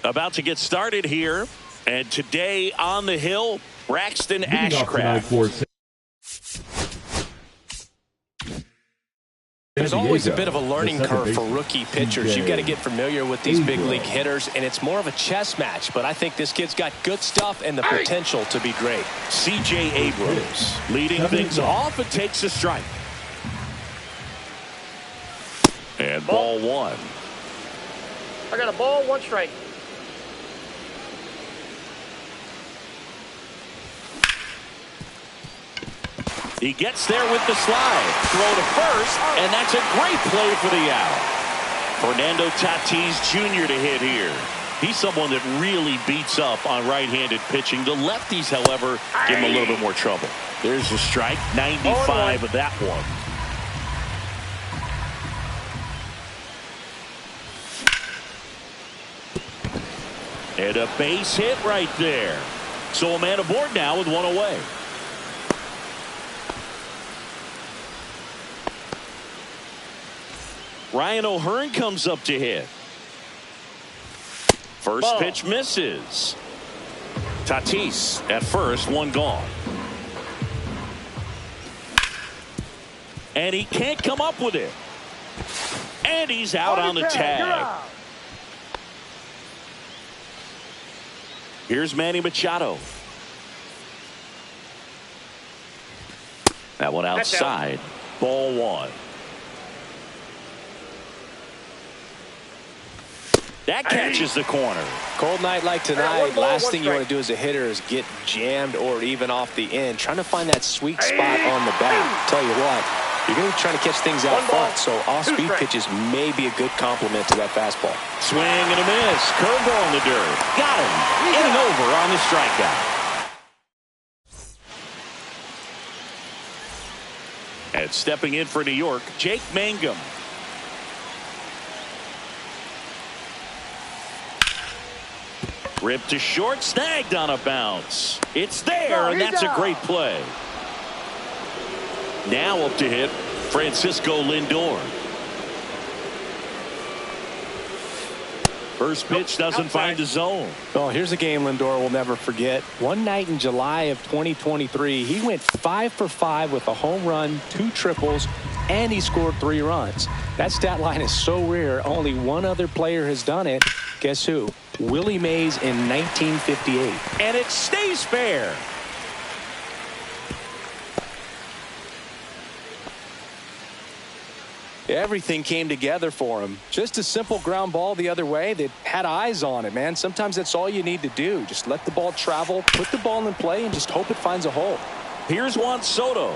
About to get started here. And today on the hill, Braxton Ashcraft. There's always a bit of a learning curve for rookie pitchers. You've got to get familiar with these big league hitters, and it's more of a chess match. But I think this kid's got good stuff and the potential to be great. C.J. Abrams leading things off and takes a strike. And ball one. I got a ball, one strike. He gets there with the slide. Throw to first, and that's a great play for the out. Fernando Tatis Jr. to hit here. He's someone that really beats up on right-handed pitching. The lefties, however, give him a little bit more trouble. There's a strike, 95 of that one. And a base hit right there. So a man aboard now with one away. Ryan O'Hearn comes up to hit. First pitch misses. Tatis at first, one gone. And he can't come up with it. And he's out on the tag. Here's Manny Machado. That one outside. Ball one. That catches the corner. Cold night like tonight, last thing you want to do as a hitter is get jammed or even off the end. Trying to find that sweet spot on the bat. Tell you what, you're going to be trying to catch things out front, so off-speed pitches may be a good complement to that fastball. Swing and a miss. Curveball in the dirt. Got him. Inning over on the strikeout. And stepping in for New York, Jake Mangum. Ripped to short, snagged on a bounce. It's there, and that's a great play. Now up to hit, Francisco Lindor. First pitch doesn't find the zone. Well, here's a game Lindor will never forget. One night in July of 2023, he went 5 for 5 with a home run, 2 triples, and he scored 3 runs. That stat line is so rare, only one other player has done it. Guess who? Willie Mays in 1958. And it stays fair. Everything came together for him. Just a simple ground ball the other way that had eyes on it, man. Sometimes that's all you need to do. Just let the ball travel, put the ball in play, and just hope it finds a hole. Here's Juan Soto.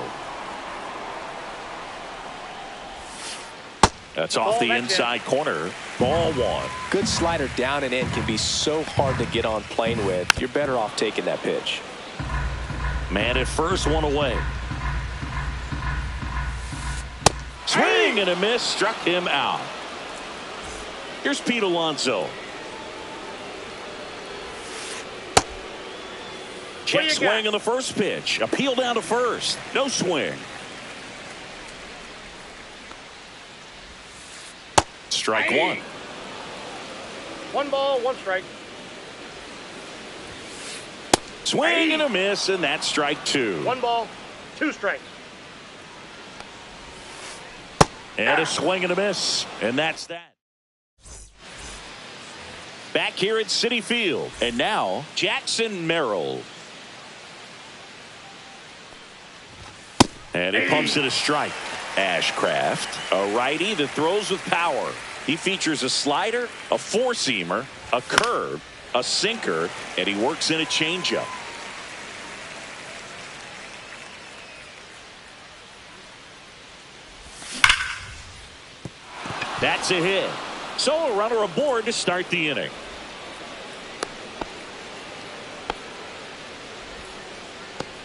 That's off the inside corner. Ball one. Good slider down and in can be so hard to get on plane with. You're better off taking that pitch. Man at first, one away. Swing and a miss, struck him out. Here's Pete Alonso. Check swing on the first pitch. Appeal down to first. No swing. Strike one. One ball, one strike. Swing and a miss, and that's strike two. One ball, 2 strikes. And a swing and a miss, and that's that. Back here at Citi Field, and now Jackson Merrill. And he pumps it a strike. Ashcraft, a righty that throws with power. He features a slider, a four-seamer, a curve, a sinker, and he works in a changeup. That's a hit. So a runner aboard to start the inning.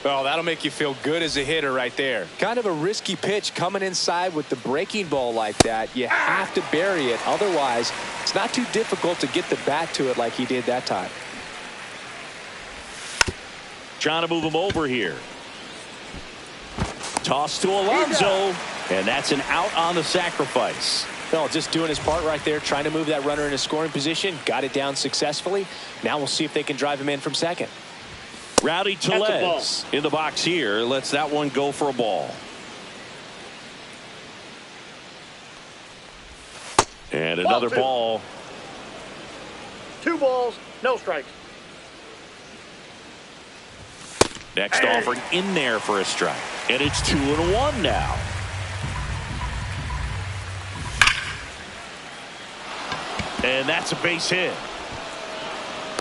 Well, that'll make you feel good as a hitter right there. Kind of a risky pitch coming inside with the breaking ball like that. You have to bury it. Otherwise, it's not too difficult to get the bat to it like he did that time. Trying to move him over here. Toss to Alonso. And that's an out on the sacrifice. No, just doing his part right there, trying to move that runner in a scoring position. Got it down successfully. Now we'll see if they can drive him in from second. Rowdy Tellez in the box here. Lets that one go for a ball. And another ball. 2 balls, no strikes. Next offering in there for a strike. And it's 2-1 now. And that's a base hit.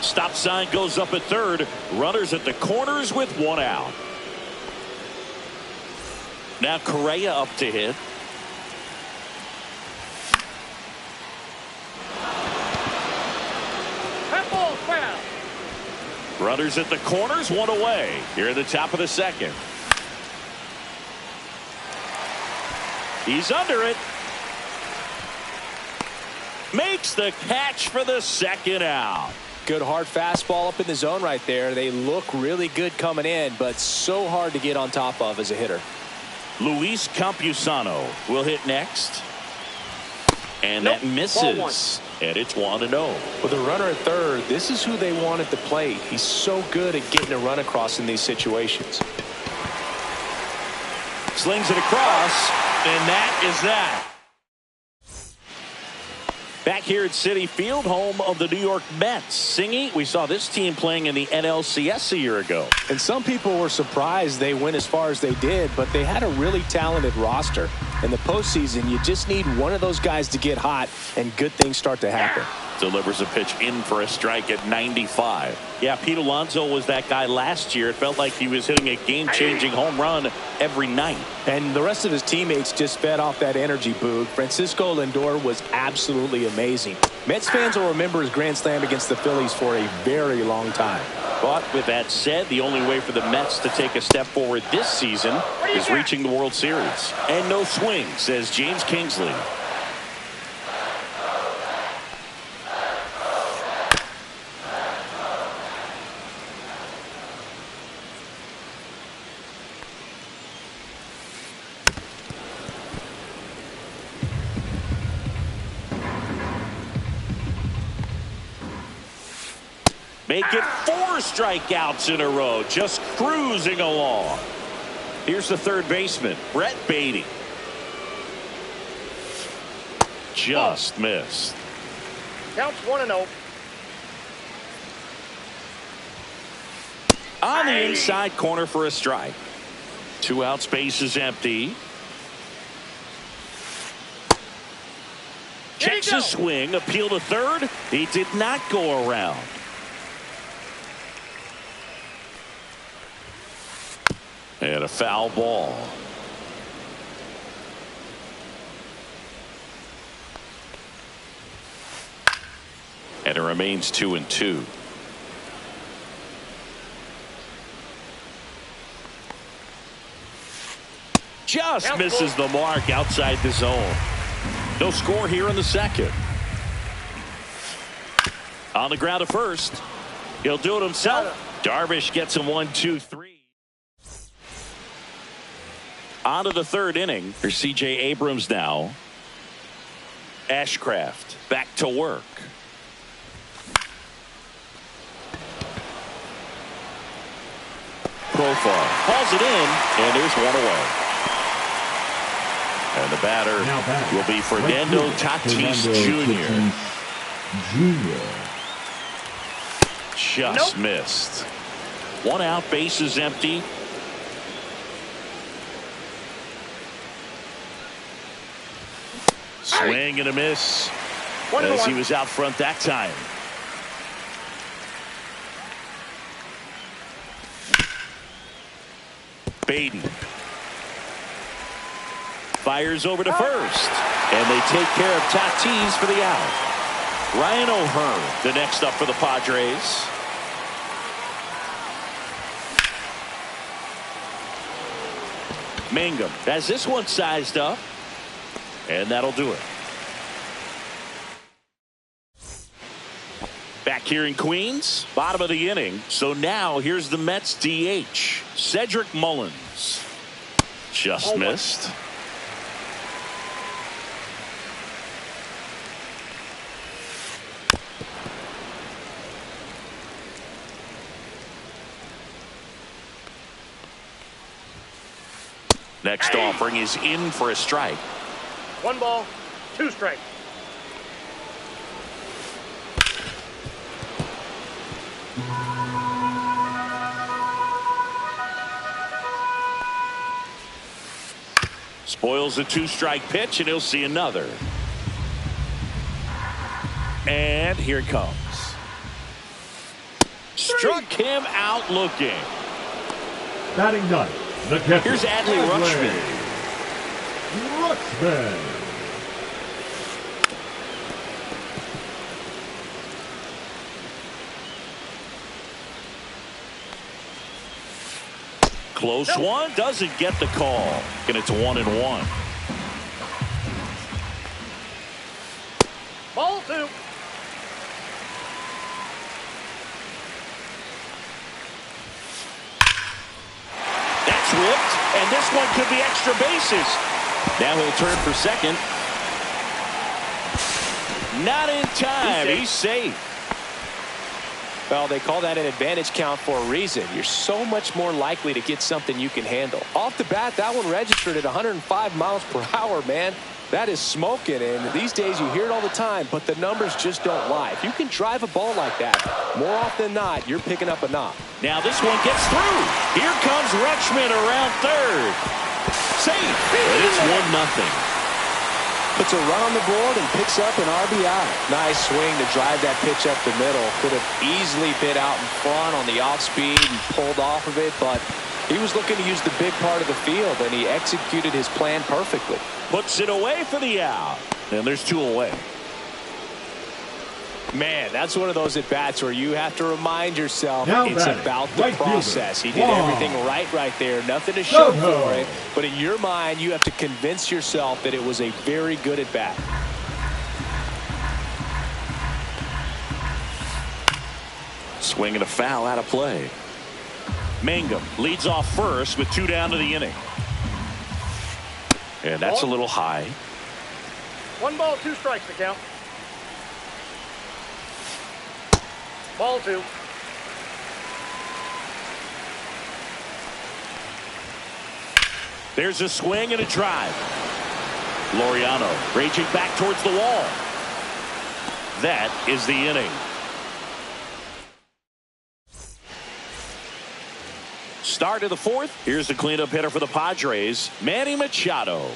Stop sign goes up at third. Runners at the corners with 1 out. Now Correa up to hit. That ball's foul. Runners at the corners, 1 away. Here at the top of the second. He's under it. Makes the catch for the second out. Good hard fastball up in the zone right there. They look really good coming in, but so hard to get on top of as a hitter. Luis Campusano will hit next. And that misses. And it's 1-0. With a runner at third, this is who they want at the plate. He's so good at getting a run across in these situations. Slings it across, and that is that. Back here at Citi Field, home of the New York Mets. Singy, we saw this team playing in the NLCS a year ago. And some people were surprised they went as far as they did, but they had a really talented roster. In the postseason, you just need one of those guys to get hot, and good things start to happen. Delivers a pitch in for a strike at 95. Yeah, Pete Alonso was that guy last year. It felt like he was hitting a game-changing home run every night. And the rest of his teammates just fed off that energy, Boog. Francisco Lindor was absolutely amazing. Mets fans will remember his grand slam against the Phillies for a very long time. But with that said, the only way for the Mets to take a step forward this season is reaching the World Series. And no swing, says James Kingsley. Make it 4 strikeouts in a row, just cruising along. Here's the third baseman, Brett Baty. Just missed. Counts 1-0. On the inside corner for a strike. 2 outs, base is empty. Checks a swing, appeal to third. He did not go around. And a foul ball. And it remains 2-2. Just misses the mark outside the zone. No score here in the second. On the ground to first. He'll do it himself. Darvish gets him 1-2-3. On to the third inning. Here's C.J. Abrams now. Ashcraft back to work. Profar hauls it in, and there's 1 away. And the batter will be Fernando Tatis Jr. Just missed. 1 out, base is empty. Swing and a miss as he was out front that time. Baden fires over to first, and they take care of Tatis for the out. Ryan O'Hearn, the next up for the Padres. Mangum has this one sized up. And that'll do it. Back here in Queens, bottom of the inning. So now here's the Mets DH, Cedric Mullins. Just missed. Next offering is in for a strike. 1 ball, 2 strikes. Spoils a 2-strike pitch, and he'll see another. And here it comes. Struck him out looking. Batting ninth, the catcher. Here's Adley Rutschman. Rutschman. Close one, doesn't get the call. And it's 1-1. Ball 2. That's ripped, and this one could be extra bases. Now he'll turn for second. Not in time. He's safe. Well, they call that an advantage count for a reason. You're so much more likely to get something you can handle. Off the bat, that one registered at 105 miles per hour, man. That is smoking, and these days you hear it all the time, but the numbers just don't lie. If you can drive a ball like that, more often than not, you're picking up a knock. Now this one gets through. Here comes Rutschman around third. Safe. And it's 1-0. Puts a run on the board and picks up an RBI. Nice swing to drive that pitch up the middle. Could have easily been out in front on the off speed and pulled off of it, but he was looking to use the big part of the field, and he executed his plan perfectly. Puts it away for the out. And there's 2 away. Man, that's one of those at-bats where you have to remind yourself Now it's batting, about the right process. fielder. He did Wow. everything right there. Nothing to show Soto. for it. But in your mind, you have to convince yourself that it was a very good at-bat. Swing and a foul out of play. Mangum leads off first with 2 down to the inning. And that's a little high. 1 ball, 2 strikes to count. Ball 2. There's a swing and a drive. Laureano raging back towards the wall. That is the inning. Start of the 4th. Here's the cleanup hitter for the Padres, Manny Machado.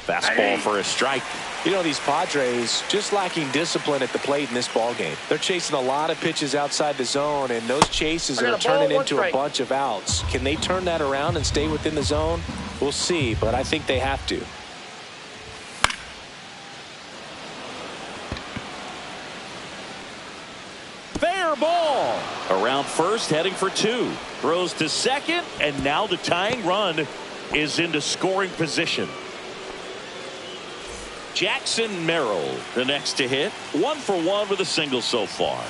Fastball for a strike. You know, these Padres just lacking discipline at the plate in this ballgame. They're chasing a lot of pitches outside the zone, and those chases are turning into a bunch of outs. Can they turn that around and stay within the zone? We'll see, but I think they have to. Fair ball. Around first, heading for 2. Throws to second, and now the tying run is into scoring position. Jackson Merrill, the next to hit. 1 for 1 with a single so far.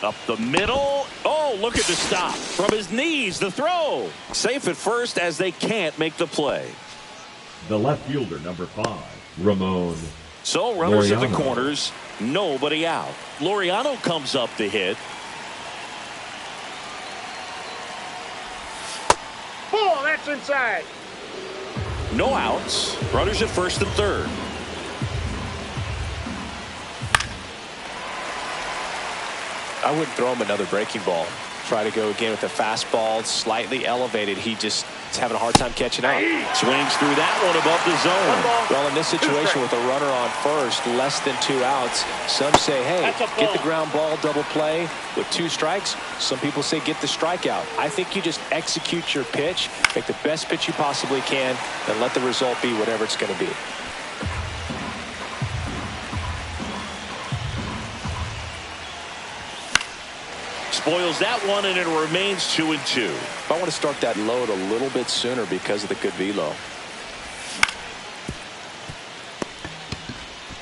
Up the middle. Oh, look at the stop. From his knees, the throw. Safe at first as they can't make the play. The left fielder, number 5, Ramon. So runners at the Laureano. corners. Nobody out. Laureano comes up to hit. Ball, that's inside. No outs. Runners at first and third. I wouldn't throw him another breaking ball. Try to go again with a fastball, slightly elevated. He just is having a hard time catching up. Swings through that one above the zone. Well, in this situation with a runner on first, less than 2 outs, some say, hey, That's a get the ball. ground ball, double play with 2 strikes. Some people say get the strikeout. I think you just execute your pitch, make the best pitch you possibly can, and let the result be whatever it's going to be. Spoils that one, and it remains 2-2. I want to start that load a little bit sooner because of the good velo.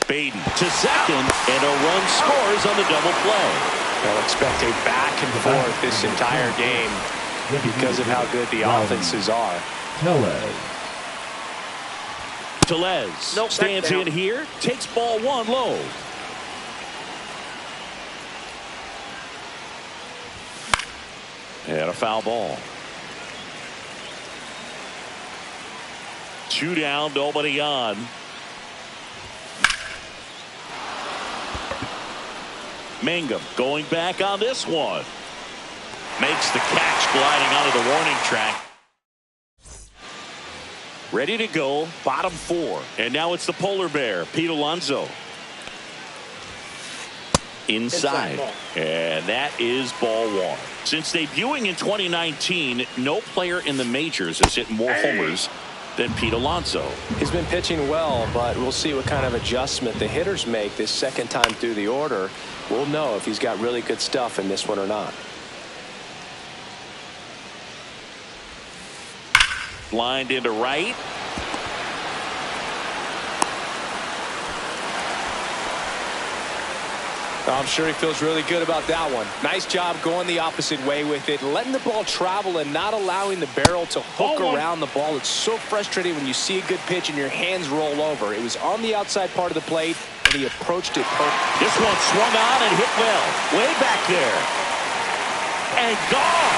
Baden to second, and a run scores on the double play. I'll expect a back and forth this entire game because of how good the offenses are. Tellez Nope, stands that's down. in here, takes ball 1 low. And a foul ball. 2 down, nobody on. Mangum going back on this one. Makes the catch, gliding onto the warning track. Ready to go, bottom 4. And now it's the polar bear, Pete Alonso. Inside. And that is ball 1. Since debuting in 2019, no player in the majors has hit more homers than Pete Alonso. He's been pitching well, but we'll see what kind of adjustment the hitters make this second time through the order. We'll know if he's got really good stuff in this one or not. Lined into right. I'm sure he feels really good about that one. Nice job going the opposite way with it, letting the ball travel and not allowing the barrel to hook around the ball. It's so frustrating when you see a good pitch and your hands roll over. It was on the outside part of the plate, and he approached it perfect. This one swung on and hit well. Way back there. And gone.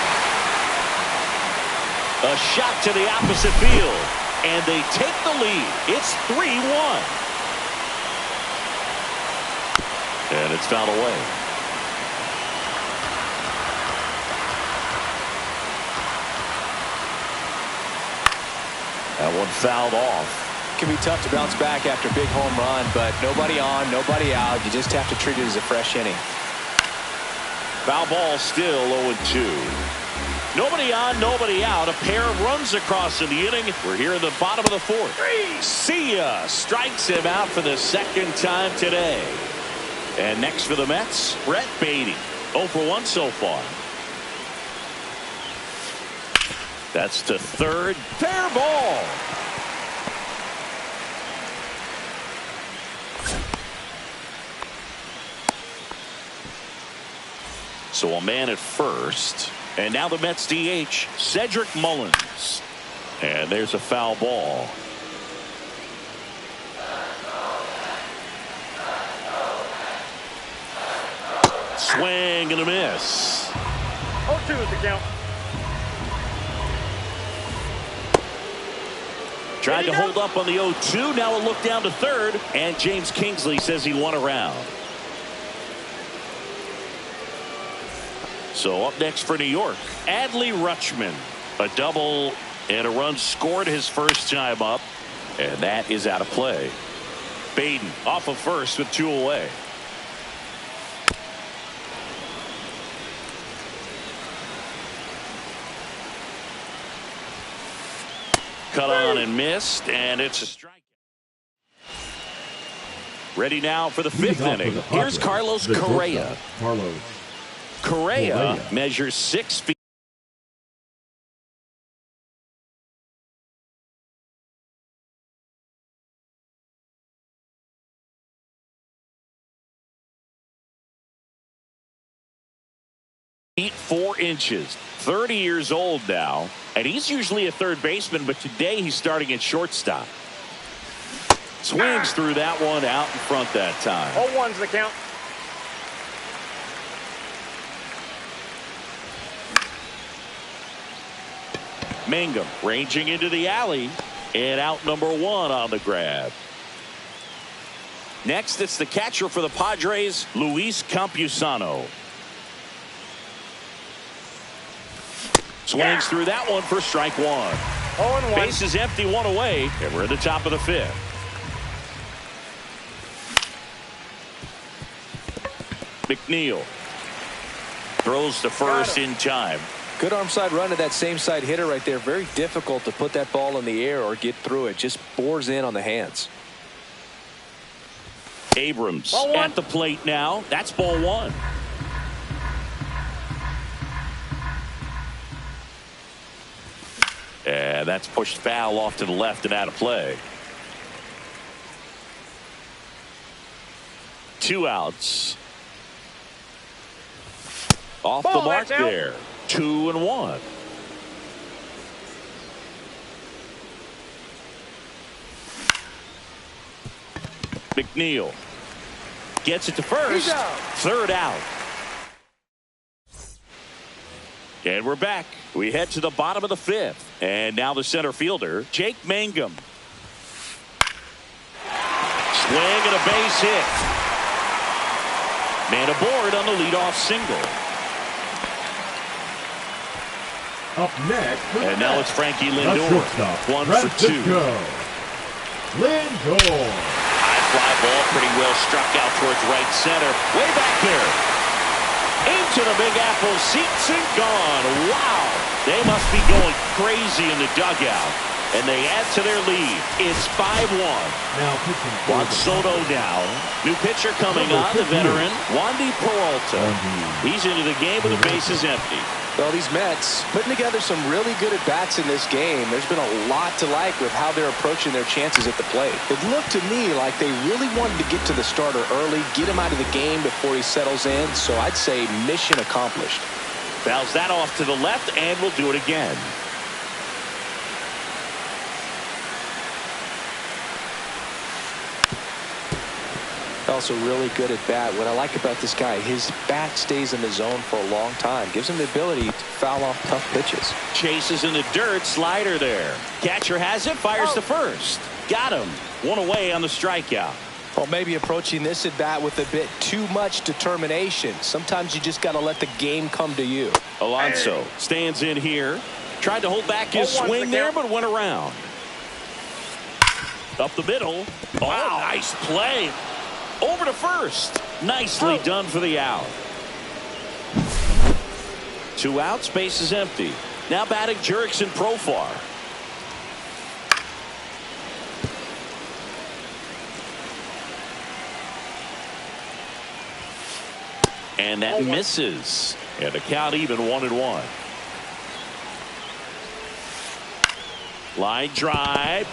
A shot to the opposite field. And they take the lead. It's 3-1. And it's fouled away. That one fouled off. It can be tough to bounce back after a big home run, but nobody on, nobody out. You just have to treat it as a fresh inning. Foul ball still 0-2. Nobody on, nobody out. A pair of runs across in the inning. We're here in the bottom of the 4th. See ya strikes him out for the second time today. And next for the Mets, Brett Baty. 0 for 1 so far. That's to third. Fair ball. So a man at first. And now the Mets DH, Cedric Mullins. And there's a foul ball. Swing and a miss. 0-2 is the count. Tried to hold up on the 0-2. Now a look down to third. And James Kingsley says he won a round. So up next for New York, Adley Rutschman. A double and a run scored his first time up. And that is out of play. Baden off of first with 2 away. Cut on and missed, and it's a strike. Ready now for the 5th inning. Here's Carlos Correa. Correa measures 6 feet. Feet 4 inches. 30 years old now, and he's usually a third baseman, but today he's starting at shortstop. Swings through that one out in front that time. 0-1's the count. Mangum ranging into the alley, and out number 1 on the grab. Next, it's the catcher for the Padres, Luis Campusano. Swings through that one for strike 1. 0-1. Base is empty, 1 away, and we're at the top of the 5th. McNeil throws to first in time. Good arm side run to that same side hitter right there. Very difficult to put that ball in the air or get through it. Just bores in on the hands. Abrams at the plate now. That's ball 1. And that's pushed foul off to the left and out of play. 2 outs. Off the mark there. 2-1. McNeil gets it to first. 3rd out. And we're back. We head to the bottom of the fifth. And now the center fielder, Jake Mangum. Swing and a base hit. Man aboard on the leadoff single. Up next, and now it's Frankie Lindor. One for two. Lindor. High fly ball, pretty well struck out towards right center. Way back there. Into the Big Apple, seats and gone. Wow. They must be going crazy in the dugout. And they add to their lead. It's 5-1. Now pitching. Juan Soto now. New pitcher coming on, the veteran, Wandy Peralta. He's into the game with the bases empty. Well, these Mets putting together some really good at-bats in this game. There's been a lot to like with how they're approaching their chances at the plate. It looked to me like they really wanted to get to the starter early, get him out of the game before he settles in. So I'd say mission accomplished. Fouls that off to the left, and we'll do it again. Also really good at bat. What I like about this guy, his bat stays in the zone for a long time. Gives him the ability to foul off tough pitches. Chases in the dirt. Slider there. Catcher has it. Fires to first. Got him. One away on the strikeout. Well, maybe approaching this at bat with a bit too much determination. Sometimes you just got to let the game come to you. Alonso stands in here. Tried to hold back his swing there, but went around. Up the middle. Oh, nice play. Over to first. Nicely done for the out. 2 outs, base is empty. Now batting Jurickson Profar. And that misses. And the count even 1-1. Line drive.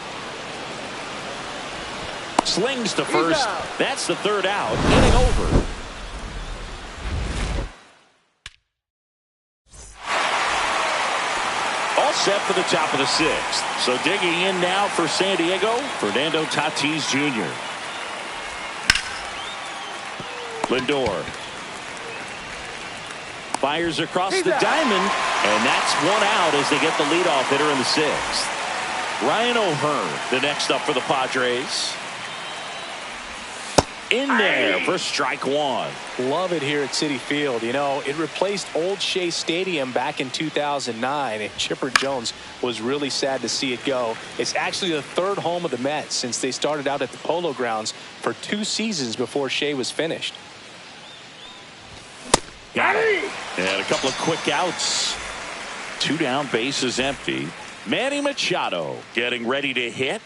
Slings to first. That's the 3rd out. Inning over. All set for the top of the 6th. So digging in now for San Diego, Fernando Tatis Jr. Lindor fires across the diamond, and that's 1 out as they get the leadoff hitter in the 6th. Ryan O'Hearn, the next up for the Padres. In there for strike 1. Love it here at Citi Field. You know, it replaced Old Shea Stadium back in 2009, and Chipper Jones was really sad to see it go. It's actually the 3rd home of the Mets since they started out at the Polo Grounds for 2 seasons before Shea was finished. Got it. And a couple of quick outs. 2 down, bases empty. Manny Machado getting ready to hit.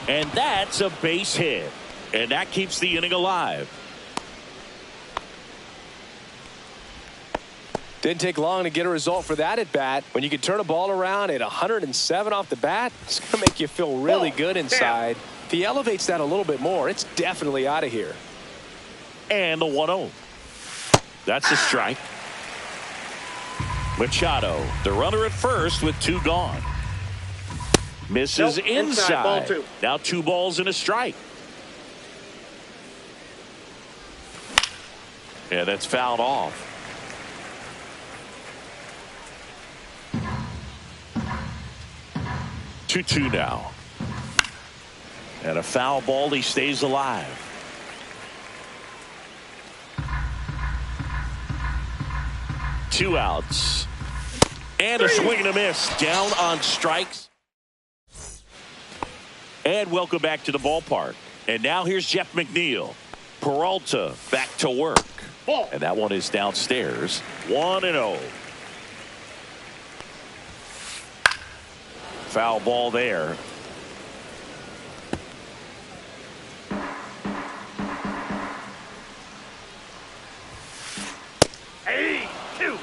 And that's a base hit. And that keeps the inning alive. Didn't take long to get a result for that at bat. When you can turn a ball around at 107 off the bat, it's going to make you feel really good inside. If he elevates that a little bit more, it's definitely out of here. And the 1-0. That's a strike. Machado, the runner at first with 2 gone. Misses inside. Ball 2. Now 2 balls and a strike. And that's fouled off. Two now. And a foul ball. He stays alive. Two outs. And a swing and a miss. Down on strikes. And welcome back to the ballpark. And now here's Jeff McNeil. Peralta back to work. And that one is downstairs. 1-0. Foul ball there. Hey, 2.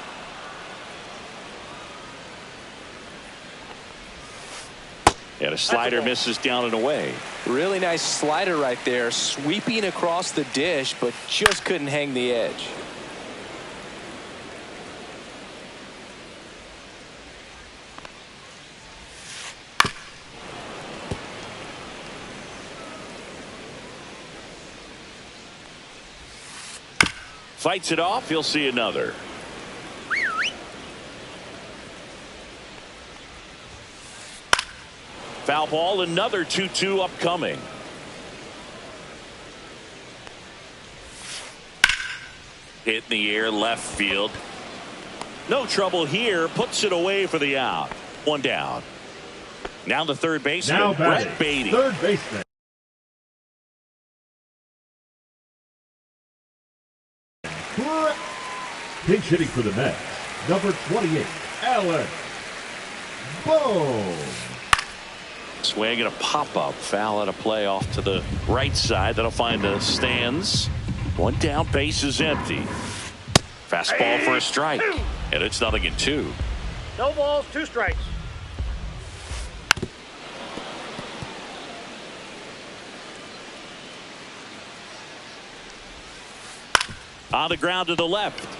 And a slider misses down and away. Really nice slider right there, sweeping across the dish, but just couldn't hang the edge. Fights it off. He'll see another. Foul ball. Another 2-2 upcoming. Hit in the air left field. No trouble here. Puts it away for the out. One down. Now the third baseman, Brett Baty. Third baseman. Pinch hitting for the Mets, number 28, Alec Bohm. Swing and a pop-up. Foul at a play off to the right side. That'll find the stands. One down, base is empty. Fastball for a strike. And it's 0-2. No balls, 2 strikes. On the ground to the left.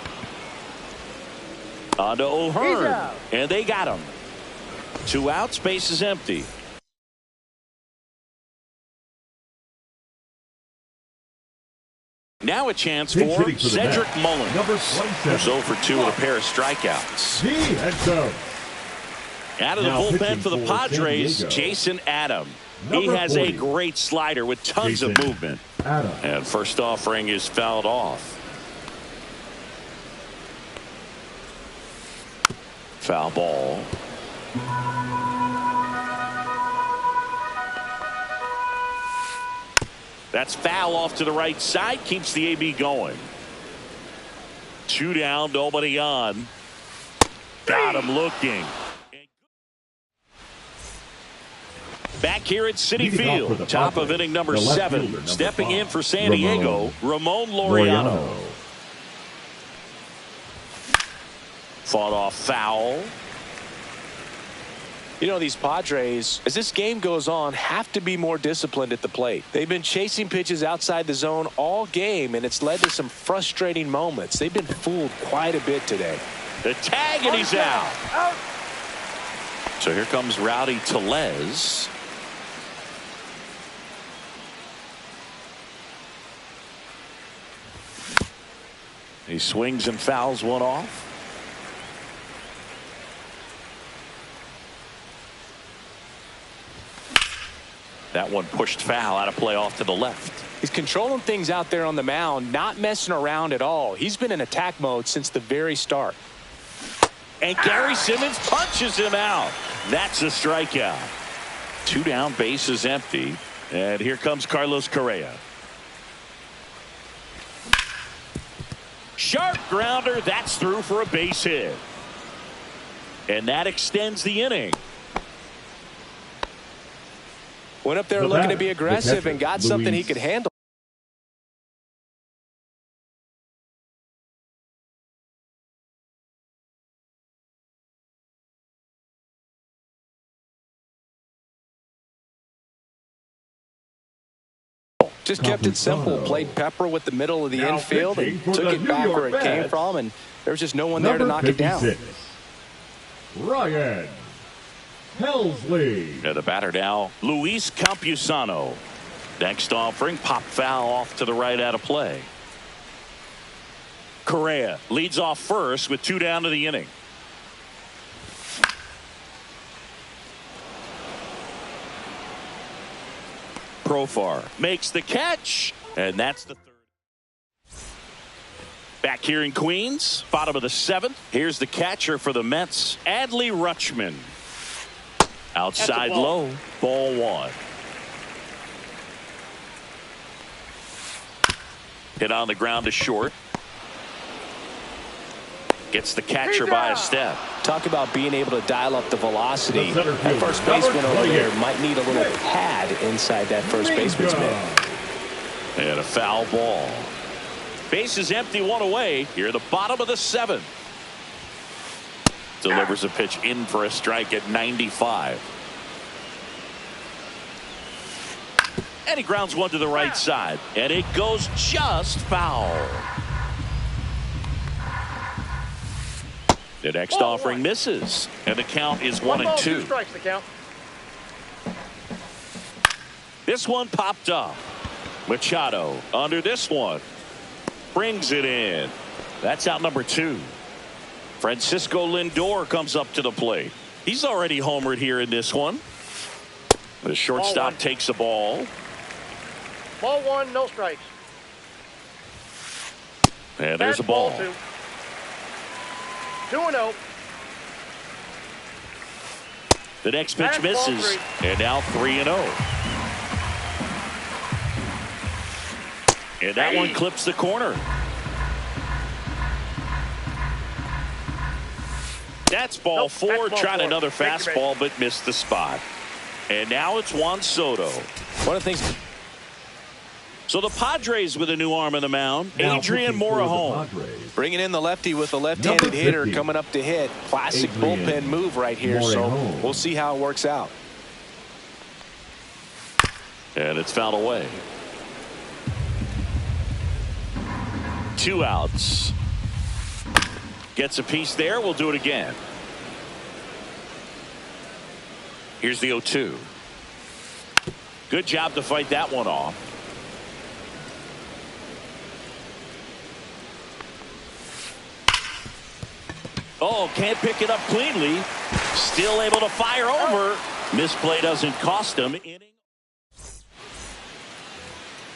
On to O'Hearn. And they got him. 2 outs, base is empty. Now a chance for Cedric Mullins. Number 27. 0 for 2 with a pair of strikeouts. Out of the bullpen for the Padres, Jason Adam. He has a great slider with tons of movement. And first offering is fouled off. Foul ball. That's foul off to the right side. Keeps the AB going. 2 down, nobody on. Got him looking. Back here at Citi Field. Top of inning number 7. Stepping in for San Diego, Ramon Laureano. Fought off foul. You know, these Padres, as this game goes on, have to be more disciplined at the plate. They've been chasing pitches outside the zone all game, and it's led to some frustrating moments. They've been fooled quite a bit today. The tag, and he's out. So here comes Rowdy Tellez. He swings and fouls one off. That one pushed foul, out of play off to the left. He's controlling things out there on the mound, not messing around at all. He's been in attack mode since the very start. And Gary Simmons punches him out. That's a strikeout. 2 down, base is empty. And here comes Carlos Correa. Sharp grounder. That's through for a base hit. And that extends the inning. Went up there looking to be aggressive and got something he could handle. Just kept it simple. Played pepper with the middle of the infield and took it back where it came from, and there was just no one there to knock it down. Ryan Helsley. And the batter now, Luis Campusano. Next offering, pop foul off to the right, out of play. Correa leads off first with 2 down to the inning. Profar makes the catch, and that's the third. Back here in Queens, bottom of the 7th. Here's the catcher for the Mets, Adley Rutschman. Outside low, ball 1. Hit on the ground to short. Gets the catcher by a step. Talk about being able to dial up the velocity. That first baseman over there might need a little pad inside that first baseman's mitt. And a foul ball. Base is empty, 1 away. Here at the bottom of the 7th. Delivers a pitch in for a strike at 95. And he grounds one to the right side. And it goes just foul. The next offering misses. And the count is 1-2. 2 strikes the count. This one popped up. Machado under this one. Brings it in. That's out number 2. Francisco Lindor comes up to the plate. He's already homered here in this one. The shortstop takes the ball. Ball 1, no strikes. And there's a ball. 2. 2-0. The next pitch misses. And now 3-0. And that one clips the corner. That's ball 4. Tried another fastball, but missed the spot. And now it's Juan Soto. One of the things. So the Padres with a new arm on the mound. Now Adrian Morejon. Bringing in the lefty with a left-handed hitter coming up to hit. Classic bullpen move right here. So we'll see how it works out. And it's fouled away. 2 outs. Gets a piece there. We'll do it again. Here's the 0-2. Good job to fight that one off. Oh, can't pick it up cleanly. Still able to fire over. Misplay doesn't cost him.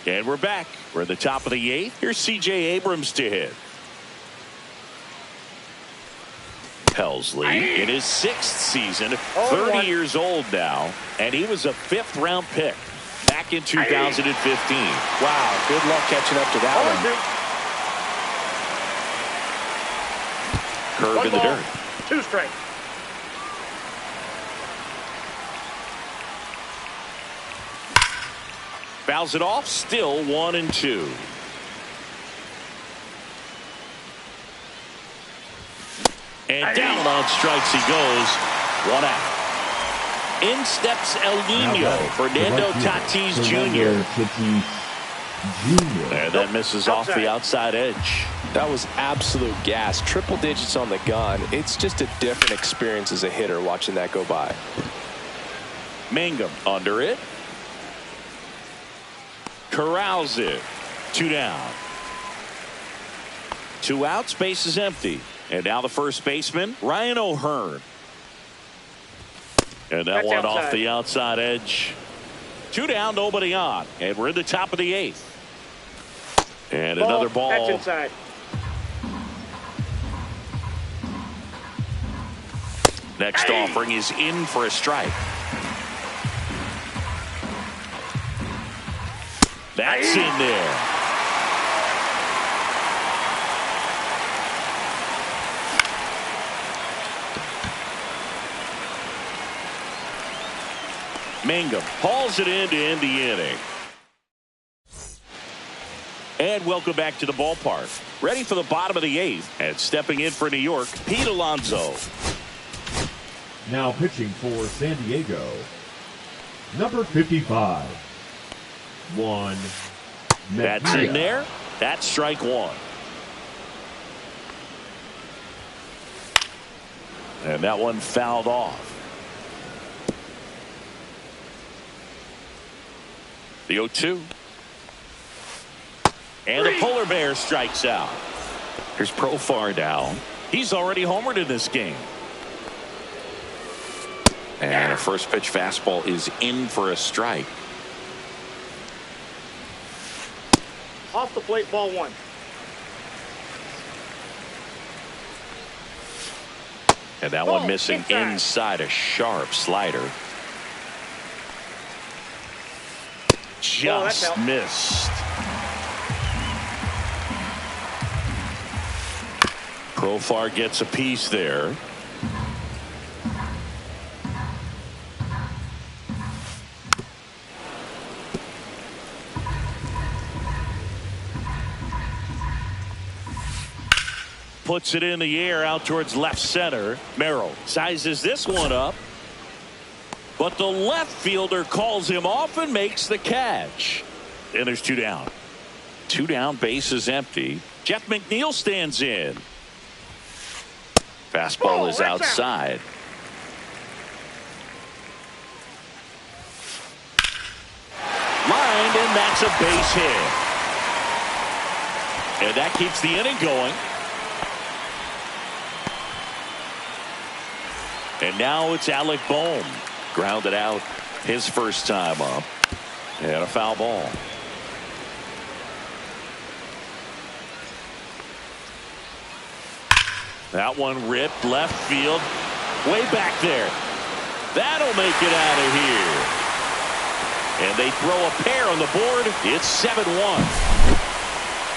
And we're back. We're at the top of the 8th. Here's C.J. Abrams to hit. Helsley in his 6th season, 30 years old now, and he was a 5th-round pick back in 2015. Wow, good luck catching up to that one. Curve in the dirt. 2 strikes. Fouls it off. Still 1-2. And down on strikes he goes. 1 out. In steps El Nino, Fernando Tatis Jr. And that misses off the outside edge. That was absolute gas. Triple digits on the gun. It's just a different experience as a hitter watching that go by. Mangum under it. Corrals it. 2 down. 2 outs. Base is empty. And now the first baseman, Ryan O'Hearn. And that one off the outside edge. 2 down, nobody on. And we're in the top of the 8th. And another ball. That's inside. Next offering is in for a strike. That's in there. Mangum hauls it in to end the inning. And welcome back to the ballpark. Ready for the bottom of the 8th. And stepping in for New York, Pete Alonso. Now pitching for San Diego, number 55, Juan Mejia. That's in there. That's strike 1. And that one fouled off. The 0-2. And the Polar Bear strikes out. Here's Profar down. He's already homered in this game. And a first pitch fastball is in for a strike. Off the plate, ball 1. And that one missing inside, a sharp slider. Just missed. Profar gets a piece there. Puts it in the air out towards left center. Merrill sizes this one up. But the left fielder calls him off and makes the catch. And there's 2 down. 2 down, base is empty. Jeff McNeil stands in. Fastball is outside. Lined, and that's a base hit. And that keeps the inning going. And now it's Alec Bohm. Grounded out his first time up. And a foul ball. That one ripped left field. Way back there. That'll make it out of here. And they throw a pair on the board. It's 7-1.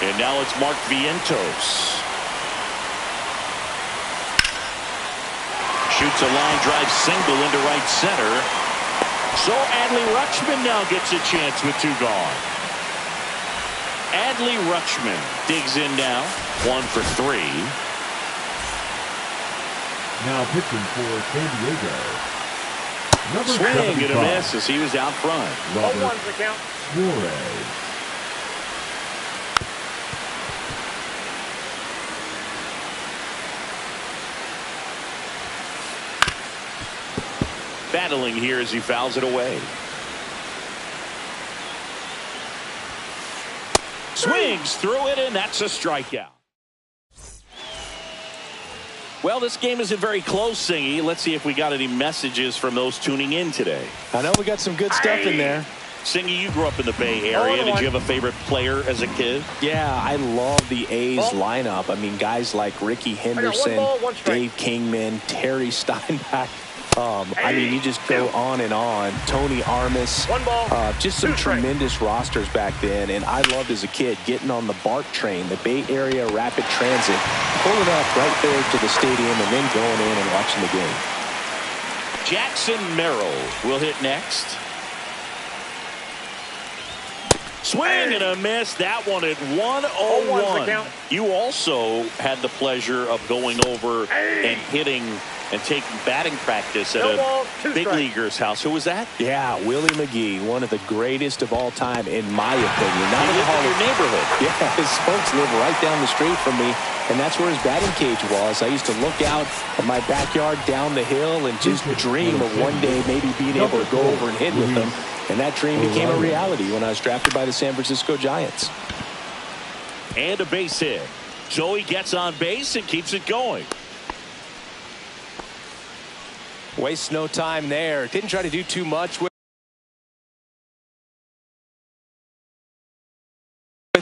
And now it's Mark Vientos. Shoots a line drive single into right center. So Adley Rutschman now gets a chance with 2 gone. Adley Rutschman digs in now. 1 for 3. Now pitching for San Diego. Number Swing and a 75, miss as he was out front. Robert 0-1's the count. Suarez. Battling here as he fouls it away. Swings through it, and that's a strikeout. Well, this game isn't very close, Singy. Let's see if we got any messages from those tuning in today. I know we got some good stuff in there. Singy, you grew up in the Bay Area. Did you have a favorite player as a kid? Yeah, I love the A's lineup. I mean, guys like Ricky Henderson, Dave Kingman, Terry Steinbach. I mean, you just go on and on. Tony Armas, just some tremendous rosters back then. And I loved as a kid getting on the BART train, the Bay Area Rapid Transit, pulling up right there to the stadium and then going in and watching the game. Jackson Merrill will hit next. Swing and a miss. That one at 1-0-1. You also had the pleasure of going over and hitting and taking batting practice at a big leaguer's house. Who was that? Yeah, Willie McGee, one of the greatest of all time, in my opinion. Not in your neighborhood. Yeah, his folks live right down the street from me, and that's where his batting cage was. I used to look out at my backyard down the hill and just dream of one day maybe being able to go over and hit with him. And that dream became a reality when I was drafted by the San Francisco Giants. And a base hit. So he gets on base and keeps it going. Wastes no time there. Didn't try to do too much with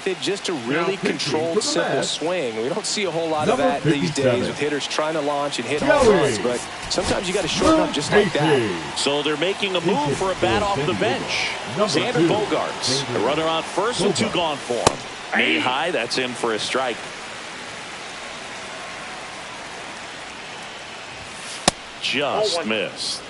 it. Just a really controlled, simple swing. We don't see a whole lot of that these days with hitters trying to launch and hit home runs, but sometimes you got to shorten up just like that. So they're making a move for a bat off the bench. Xander Bogaerts, the runner on first with 2 gone for him. Knee high, that's in for a strike. Just missed.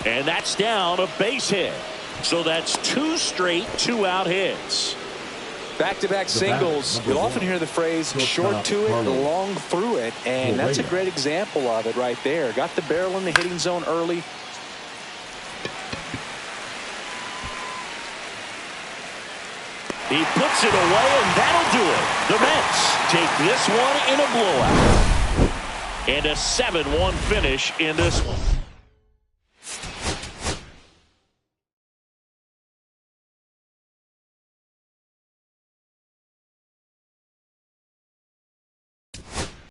And that's down, a base hit. So that's 2 straight 2-out hits. Back-to-back singles. You'll often hear the phrase short to it, long through it, and that's a great example of it right there. Got the barrel in the hitting zone early. He puts it away, and that'll do it. The Mets take this one in a blowout. And a 7-1 finish in this one.